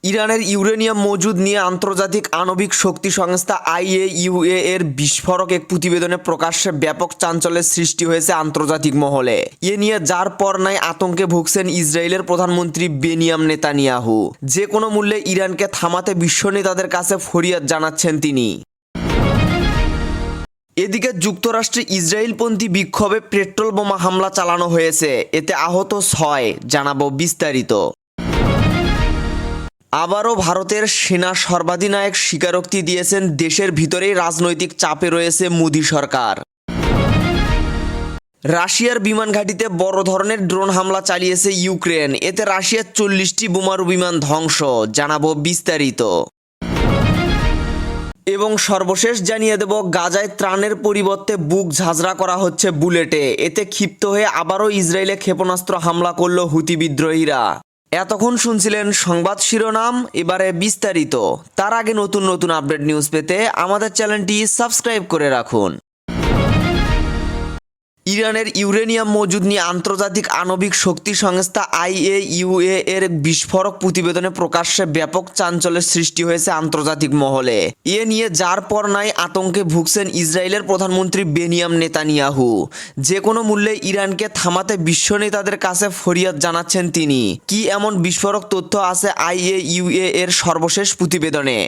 ইরানের ইউরেনিয়াম মজুদ নিয়ে আন্তর্জাতিক আণবিক শক্তি সংস্থা IAEA এর বিস্ফোরক এক প্রতিবেদনে প্রকাশ্যে ব্যাপক চাঞ্চল্যের সৃষ্টি হয়েছে আন্তর্জাতিক মহলে। এ নিয়ে যার পর নাই আতঙ্কে ভুগছেন ইসরায়েলের প্রধানমন্ত্রী বেনিয়াম নেতানিয়াহু। যে কোনো মূল্যে ইরানকে থামাতে বিশ্ব নেতাদের কাছে ফরিয়াদ জানাচ্ছেন তিনি। এদিকে যুক্তরাষ্ট্রে ইসরায়েলপন্থী বিক্ষোভে পেট্রোল বোমা হামলা চালানো হয়েছে, এতে আহত 6। জানাবো বিস্তারিত। আবারও ভারতের সেনা সর্বাধিনায়ক স্বীকারোক্তি দিয়েছেন দেশের ভিতরেই রাজনৈতিক চাপে রয়েছে মোদি সরকার। রাশিয়ার বিমান ঘাঁটিতে বড় ধরনের ড্রোন হামলা চালিয়েছে ইউক্রেন, এতে রাশিয়ার 40টি বোমারু বিমান ধ্বংস। জানাবো বিস্তারিত। এবং সর্বশেষ জানিয়ে দেব, গাজায় ত্রাণের পরিবর্তে বুক ঝাঁঝরা করা হচ্ছে বুলেটে, এতে ক্ষিপ্ত হয়ে আবারও ইসরায়েলে ক্ষেপণাস্ত্র হামলা করল হুতি বিদ্রোহীরা। এতক্ষণ শুনছিলেন সংবাদ শিরোনাম, এবারে বিস্তারিত। তার আগে নতুন নতুন আপডেট নিউজ পেতে আমাদের চ্যানেলটি সাবস্ক্রাইব করে রাখুন। ইরানের ইউরেনিয়াম মজুদ নিয়ে আন্তর্জাতিক আণবিক শক্তি সংস্থা IAEA এর বিস্ফোরক প্রতিবেদনে প্রকাশ্যে ব্যাপক চাঞ্চল্যের সৃষ্টি হয়েছে আন্তর্জাতিক মহলে। এ নিয়ে যার পর নাই আতঙ্কে ভুগছেন ইসরায়েলের প্রধানমন্ত্রী বেনিয়াম নেতানিয়াহু। যে কোনো মূল্যে ইরানকে থামাতে বিশ্ব নেতাদের কাছে ফরিয়াদ জানাচ্ছেন তিনি। কি এমন বিস্ফোরক তথ্য আছে IAEA এর সর্বশেষ প্রতিবেদনে?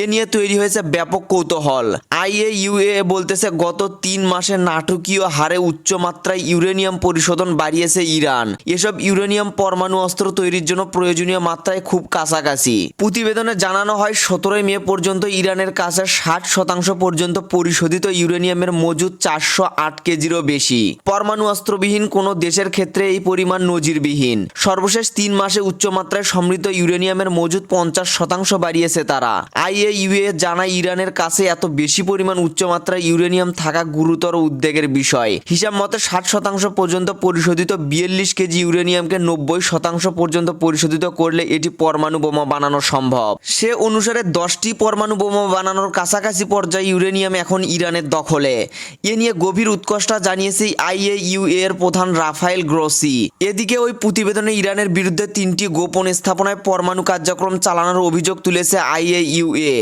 এ নিয়ে তৈরি হয়েছে ব্যাপক কৌতূহল। IAEA বলতেছে গত 3 মাসে নাটকীয় হারে উচ্চমাত্রায় ইউরেনিয়াম পরিশোধন বাড়িয়েছে ইরান। এসব ইউরেনিয়াম পরমাণু অস্ত্র তৈরির জন্য প্রয়োজনীয় মাত্রায় খুব কাছাকাছি। প্রতিবেদনে জানানো হয় 17 মে পর্যন্ত ইরানের কাছে 60% পর্যন্ত পরিশোধিত ইউরেনিয়ামের মজুদ 408 কেজিরও বেশি। পরমাণু অস্ত্রবিহীন কোনো দেশের ক্ষেত্রে এই পরিমাণ নজিরবিহীন। সর্বশেষ 3 মাসে উচ্চমাত্রায় সমৃদ্ধ ইউরেনিয়ামের মজুদ 50% বাড়িয়েছে তারা। IAEA জানায় ইরানের কাছে এত বেশি পরিমাণ উচ্চমাত্রায় ইউরেনিয়াম থাকা গুরুতর উদ্বেগের বিষয়। হিসাব মতে 60% পর্যন্ত পরিশোধিত 42 কেজি ইউরেনিয়ামকে 90% পর্যন্ত পরিশোধিত করলে এটি পরমাণু বোমা বানানো সম্ভব। সে অনুসারে 10টি পরমাণু বোমা বানানোর কাছাকাছি পর্যায়ে ইউরেনিয়াম এখন ইরানের দখলে। এ নিয়ে গভীর উৎকণ্ঠা জানিয়েছে IAEA এর প্রধান রাফায়েল গ্রোসি। এদিকে ওই প্রতিবেদনে ইরানের বিরুদ্ধে 3টি গোপন স্থাপনায় পরমাণু কার্যক্রম চালানোর অভিযোগ তুলেছে IAEA।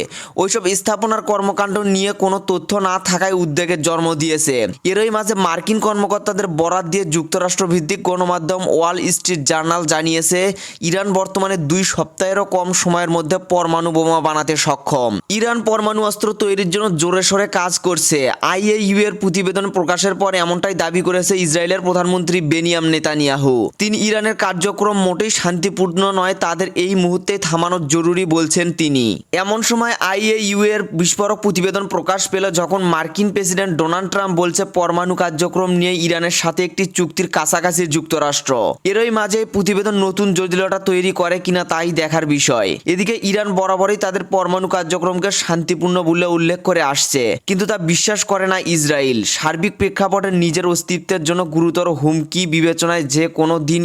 ওইসব স্থাপনার কর্মকাণ্ড নিয়ে কোনো তথ্য না থাকায় উদ্বেগের জন্ম দিয়েছে। এরই মাঝে মার্কিন কর্মকর্তাদের বরাত দিয়ে যুক্তরাষ্ট্র ভিত্তিক গণমাধ্যম ওয়াল স্ট্রিট জার্নাল জানিয়েছে ইরান বর্তমানে 2 সপ্তাহেরও কম সময়ের মধ্যে পরমাণু বোমা বানাতে সক্ষম। ইরান পরমাণু অস্ত্র তৈরির জন্য জোরে সোরে কাজ করছে। IAEA এর প্রতিবেদন প্রকাশের পর এমনটাই দাবি করেছে ইসরায়েলের প্রধানমন্ত্রী বেনিয়াম নেতানিয়াহু। তিনি ইরানের কার্যক্রম মোটেই শান্তিপূর্ণ নয়, তাদের এই মুহূর্তে থামানো জরুরি বলছেন তিনি। এমন সময় IAEA এর বিস্ফোরক প্রতিবেদন প্রকাশ পেল যখন মার্কিন প্রেসিডেন্ট ডোনাল্ড ট্রাম্প বলছে পরমাণু কার্যক্রম নিয়ে ইরানের সাথে একটি চুক্তির কাছাকাছি যুক্তরাষ্ট্র। এরই মাঝে প্রতিবেদন নতুন জটিলতা তৈরি করে কিনা তাই দেখার বিষয়। এদিকে ইরান বরাবরই তাদের পরমাণু কার্যক্রমকে শান্তিপূর্ণ বলে উল্লেখ করে আসছে, কিন্তু তা বিশ্বাস করে না ইসরায়েল। সার্বিক প্রেক্ষাপটে নিজের অস্তিত্বের জন্য গুরুতর হুমকি বিবেচনায় যে কোনো দিন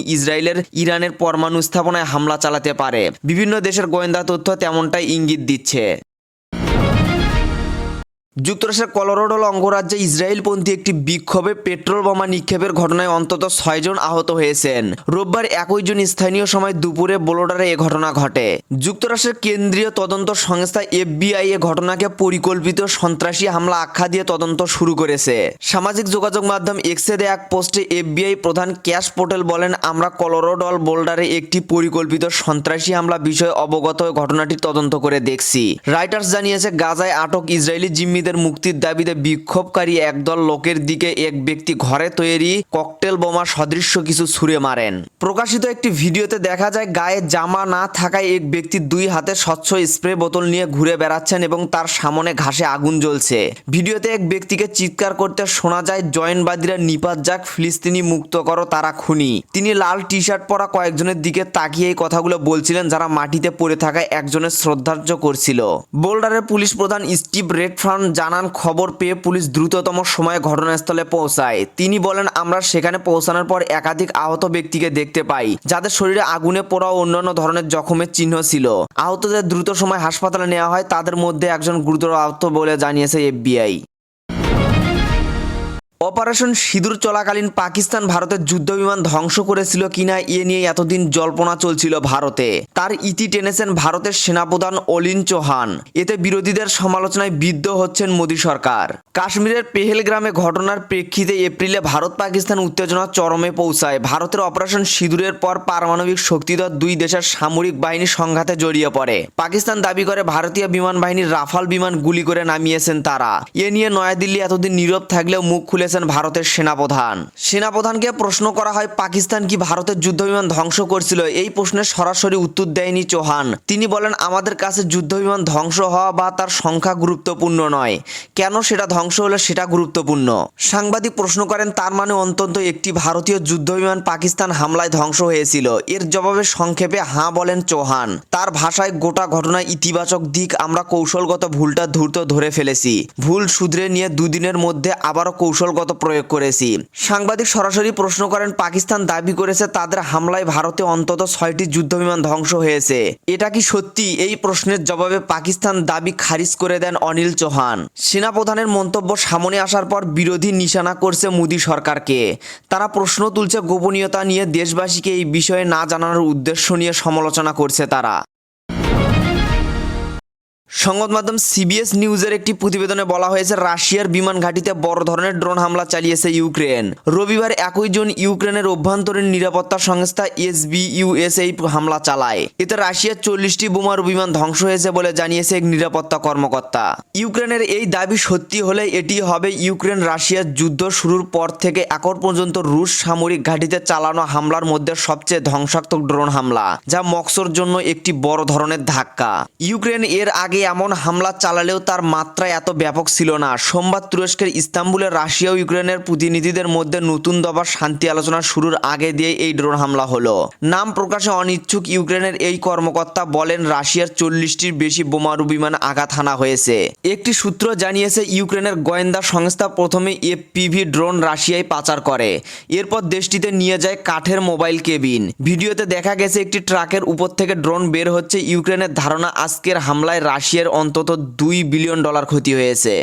ইরানের পরমাণু স্থাপনায় হামলা চালাতে পারে। বিভিন্ন দেশের গোয়েন্দা তথ্য তেমনটাই ইঙ্গিত দিচ্ছে। যুক্তরাষ্ট্রের কলোরাডো অঙ্গরাজ্যে ইসরায়েলপন্থী একটি বিক্ষোভে পেট্রোল বোমা নিক্ষেপের ঘটনায় অন্তত 6 জন আহত হয়েছেন। রোববার 21 জন স্থানীয় সময় দুপুরে বোলোডারে এ ঘটনা ঘটে। যুক্তরাষ্ট্রের কেন্দ্রীয় তদন্ত সংস্থা FBI এ ঘটনাকে পরিকল্পিত সন্ত্রাসী হামলা আখ্যা দিয়ে তদন্ত শুরু করেছে। সামাজিক যোগাযোগ মাধ্যম এক্সে দেয়া এক পোস্টে FBI প্রধান ক্যাশ পোটেল বলেন, আমরা কলোরাডো বোল্ডারে একটি পরিকল্পিত সন্ত্রাসী হামলা বিষয়ে অবগত হয়ে ঘটনাটির তদন্ত করে দেখছি। রাইটার্স জানিয়েছে গাজায় আটক ইসরায়েলি জিম্মিদের মুক্তির দাবিতে বিক্ষোভকারী একদল লোকের দিকে এক ব্যক্তি ঘরে তৈরি ককটেল বোমা সদৃশ্য কিছু ছুঁড়ে মারেন। প্রকাশিত একটি ভিডিওতে দেখা যায় গায়ে জামা না থাকায় এক ব্যক্তি 2 হাতে স্বচ্ছ স্প্রে বোতল নিয়ে ঘুরে বেড়াচ্ছেন এবং তার সামনে ঘাসে আগুন জ্বলছে। ভিডিওতে এক ব্যক্তিকে চিৎকার করতে শোনা যায়, জয়েনবাদীরা নিপাত যাক, ফিলিস্তিনি মুক্ত করো, তারা খুনি। তিনি লাল টি শার্ট পরা কয়েকজনের দিকে তাকিয়ে এই কথাগুলো বলছিলেন, যারা মাটিতে পড়ে থাকা একজনের শ্রদ্ধার্ঘ্য করছিল। বোল্ডারের পুলিশ প্রধান স্টিভ রেডফার্ন জানান, খবর পেয়ে পুলিশ দ্রুততম সময়ে ঘটনাস্থলে পৌঁছায়। তিনি বলেন, আমরা সেখানে পৌঁছানোর পর একাধিক আহত ব্যক্তিকে দেখতে পাই, যাদের শরীরে আগুনে পোড়া ও অন্যান্য ধরনের জখমের চিহ্ন ছিল। আহতদের দ্রুত সময় হাসপাতালে নেওয়া হয়, তাদের মধ্যে একজন গুরুতর আহত বলে জানিয়েছে FBI। অপারেশন সিঁদুর চলাকালীন পাকিস্তান ভারতের যুদ্ধবিমান ধ্বংস করেছিল কিনা এ নিয়ে এতদিন জল্পনা চলছিল ভারতে। তার ইতি টেনেছেন ভারতের সেনাপ্রধান অলিন চৌহান। এতে বিরোধীদের সমালোচনায় বিদ্ধ হচ্ছেন মোদী সরকার। কাশ্মীরের পেহেলগ্রামে ঘটনার প্রেক্ষিতে এপ্রিলে ভারত পাকিস্তান উত্তেজনা চরমে পৌঁছায়। ভারতের অপারেশন সিঁদুরের পর পারমাণবিক শক্তিধর দুই দেশের সামরিক বাহিনী সংঘাতে জড়িয়ে পড়ে। পাকিস্তান দাবি করে ভারতীয় বিমান বাহিনীর রাফাল বিমান গুলি করে নামিয়েছেন তারা। এ নিয়ে নয়াদিল্লি এতদিন নীরব থাকলেও মুখ খুলেছেন ভারতের সেনাপ্রধানকে প্রশ্ন করা হয়, পাকিস্তান কি ভারতের যুদ্ধবিমান ধ্বংস করছিল? এই প্রশ্নের সরাসরি উত্তর দেয়নি চৌহান। তিনি বলেন, আমাদের কাছে যুদ্ধবিমান ধ্বংস হওয়া বা তার সংখ্যা গুরুত্বপূর্ণ নয়, কেন সেটা ধ্বংস হলো সেটা গুরুত্বপূর্ণ। সাংবাদিক প্রশ্ন করেন, তার মানে অন্তত একটি ভারতীয় যুদ্ধবিমান পাকিস্তান হামলায় ধ্বংস হয়েছিল? এর জবাবে সংক্ষেপে হাঁ বলেন চৌহান। তার ভাষায়, গোটা ঘটনার ইতিবাচক দিক, আমরা কৌশলগত ভুলটা দ্রুত ধরে ফেলেছি, ভুল শুধরে নিয়ে দুদিনের মধ্যে আবারও কৌশলগত প্রয়োগ করেছি। সাংবাদিক সরাসরি প্রশ্ন করেন, পাকিস্তান দাবি করেছে তাদের হামলায় ভারতে অন্তত 6টি যুদ্ধবিমান ধ্বংস হয়েছে, এটা কি সত্যি? এই প্রশ্নের জবাবে পাকিস্তান দাবি খারিজ করে দেন অনিল চৌহান। সেনাপ্রধানের মন্তব্য সামনে আসার পর বিরোধী নিশানা করছে মোদী সরকারকে। তারা প্রশ্ন তুলছে গোপনীয়তা নিয়ে, দেশবাসীকে এই বিষয়ে না জানানোর উদ্দেশ্য নিয়ে সমালোচনা করছে তারা। সংবাদ মাধ্যম সিবিএস নিউজের একটি প্রতিবেদনে বলা হয়েছে, রাশিয়ার বিমান ঘাঁটিতে বড় ধরনের ড্রোন হামলা চালিয়েছে ইউক্রেন। রবিবার 21 জুন ইউক্রেনের অভ্যন্তরীণ নিরাপত্তা সংস্থা SBUS এই হামলা চালায়। এতে রাশিয়ার 40টি বোমারু বিমান ধ্বংস হয়েছে বলে জানিয়েছে এক নিরাপত্তা কর্মকর্তা। ইউক্রেনের এই দাবি সত্যি হলে এটি হবে ইউক্রেন রাশিয়ার যুদ্ধ শুরুর পর থেকে এখন পর্যন্ত রুশ সামরিক ঘাঁটিতে চালানো হামলার মধ্যে সবচেয়ে ধ্বংসাত্মক ড্রোন হামলা, যা মস্কোর জন্য একটি বড় ধরনের ধাক্কা। ইউক্রেন এর আগে এমন হামলা চালালেও তার মাত্রা এত ব্যাপক ছিল না। সোমবার তুরস্কের ইস্তাম্বুলে রাশিয়া ও ইউক্রেনের প্রতিনিধিদের মধ্যে নতুন দফার শান্তি আলোচনা শুরুর আগে দিয়ে এই ড্রোন হামলা হলো। নাম প্রকাশে অনিচ্ছুক ইউক্রেনের এই কর্মকর্তা বলেন, রাশিয়ার 40টির বেশি বোমারু বিমান আঘাত হানা হয়েছে। একটি সূত্র জানিয়েছে, ইউক্রেনের গোয়েন্দা সংস্থা প্রথমে FPV ড্রোন রাশিয়ায় পাচার করে, এরপর দেশটিতে নিয়ে যায় কাঠের মোবাইল কেবিন। ভিডিওতে দেখা গেছে একটি ট্রাকের উপর থেকে ড্রোন বের হচ্ছে। ইউক্রেনের ধারণা, আজকের হামলায় রাশিয়ার অন্তত $2 বিলিয়ন ক্ষতি হয়েছে।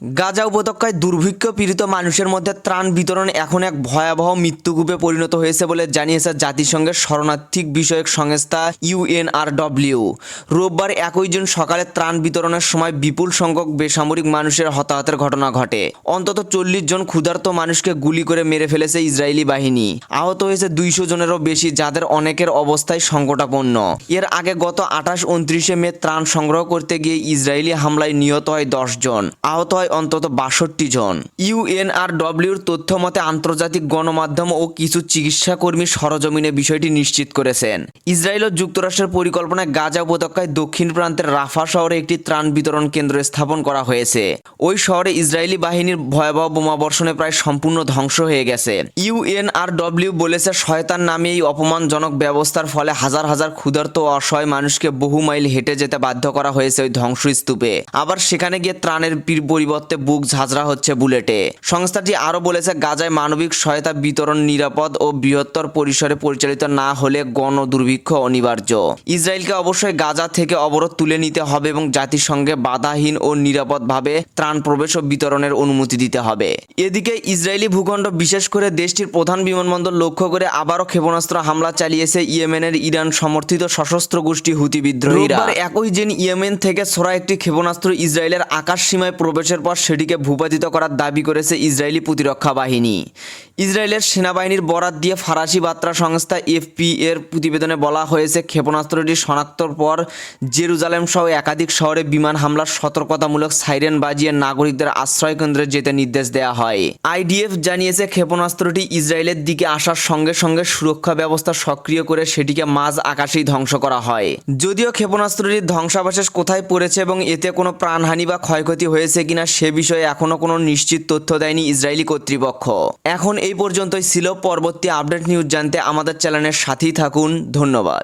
গাজা উপত্যকায় দুর্ভিক্ষ পীড়িত মানুষের মধ্যে ত্রাণ বিতরণ এখন এক ভয়াবহ মৃত্যুকূপে পরিণত হয়েছে বলে জানিয়েছে জাতিসংঘের শরণার্থী বিষয়ক সংস্থা UNRW। রোববার 21 জুন সকালে ত্রাণ বিতরণের সময় বিপুল সংখ্যক বেসামরিক মানুষের হতাহতের ঘটনা ঘটে। অন্তত 40 জন ক্ষুধার্ত মানুষকে গুলি করে মেরে ফেলেছে ইসরায়েলি বাহিনী। আহত হয়েছে 200 জনেরও বেশি, যাদের অনেকের অবস্থায় সংকটাপন্ন। এর আগে গত 28-29 মে ত্রাণ সংগ্রহ করতে গিয়ে ইসরায়েলি হামলায় নিহত হয় 10 জন, আহত হয় অন্তত 62 জন। UNRWর তথ্য মতে আন্তর্জাতিক গণমাধ্যম ও কিছু চিকিৎসা কর্মী সরজমিনে বিষয়টি নিশ্চিত করেছেন। ইসরায়েল ও যুক্তরাষ্ট্রের পরিকল্পনায় গাজা উপত্যকায় দক্ষিণ প্রান্তের রাফা শহরে একটি ত্রাণ বিতরণ কেন্দ্র স্থাপন করা হয়েছে। ওই শহরে ইসরায়েলি বাহিনীর ভয়াবহ বোমাবর্ষণে প্রায় সম্পূর্ণ ধ্বংস হয়ে গেছে। UNRW বলেছে, শয়তান নামে এই অপমানজনক ব্যবস্থার ফলে হাজার হাজার ক্ষুধার্ত ও অসহায় মানুষকে বহু মাইল হেঁটে যেতে বাধ্য করা হয়েছে ওই ধ্বংসস্তূপে। আবার সেখানে গিয়ে ত্রাণের পরিবর্তে বুক ঝাঁঝরা হচ্ছে বুলেটে। সংস্থাটি আরও বলেছে, গাজায় মানবিক সহায়তা বিতরণ নিরাপদ ও বৃহত্তর পরিসরে পরিচালিত না হলে গণ দুর্ভিক্ষ অনিবার্য। ইসরায়েলকে অবশ্যই গাজা থেকে অবরোধ তুলে নিতে হবে এবং জাতিসংঘে বাধাহীন ও নিরাপদভাবে ত্রাণ প্রবেশ ও বিতরণের অনুমতি দিতে হবে। এদিকে ইসরায়েলি ভূখণ্ড, বিশেষ করে দেশটির প্রধান বিমানবন্দর লক্ষ্য করে আবারও ক্ষেপণাস্ত্র হামলা চালিয়েছে ইয়েমেনের ইরান সমর্থিত সশস্ত্র গোষ্ঠী হুতি বিদ্রোহীরা। 21 জুন ইয়েমেন থেকে ছোড়া একটি ক্ষেপণাস্ত্র ইসরায়েলের আকাশ সীমায় প্রবেশের পর সেটিকে ভূপাতিত করার দাবি করেছে ইসরায়েলি প্রতিরক্ষা বাহিনী। ইসরায়েলের সেনাবাহিনীর বরাত দিয়ে ফরাসি বার্তা সংস্থা AFP এর প্রতিবেদনে বলা হয়েছে, ক্ষেপণাস্ত্রটি শনাক্তর পর জেরুজালেম সহ একাধিক শহরে বিমান হামলার সতর্কতামূলক সাইরেন বাজিয়ে নাগরিকদের আশ্রয় কেন্দ্রে যেতে নির্দেশ দেওয়া হয়। IDF জানিয়েছে, ক্ষেপণাস্ত্রটি ইসরায়েলের দিকে আসার সঙ্গে সঙ্গে সুরক্ষা ব্যবস্থা সক্রিয় করে সেটিকে মাঝ আকাশেই ধ্বংস করা হয়। যদিও ক্ষেপণাস্ত্রটির ধ্বংসাবশেষ কোথায় পড়েছে এবং এতে কোনো প্রাণহানি বা ক্ষয়ক্ষতি হয়েছে কিনা সে বিষয়ে এখনো কোনো নিশ্চিত তথ্য দেয়নি ইসরায়েলি কর্তৃপক্ষ। এখন এই পর্যন্তই ছিল। পরবর্তী আপডেট নিউজ জানতে আমাদের চ্যানেলের সাথেই থাকুন। ধন্যবাদ।